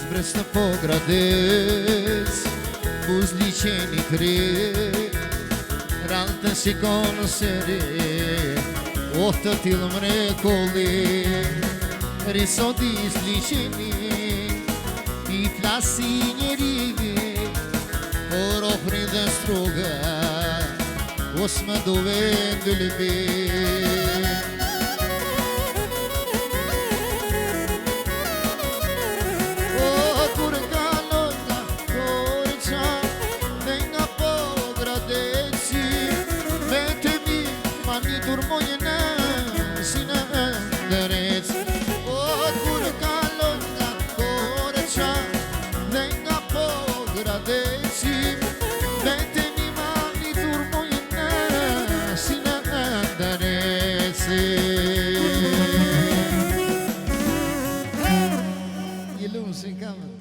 Vresta po gradec, buz liqeni krejt, rallë si konë seri, o të tilë mrekolli, risodis liqeni, i flasi njeri, por ofri dhe struga, os më dove ndëllëbi. Turmojnë si në ndërec, o kur kalon nga Koreqa dhe nga po gradeci, vete një mani turmojnë si në ndërec. Një lumë si në kamë.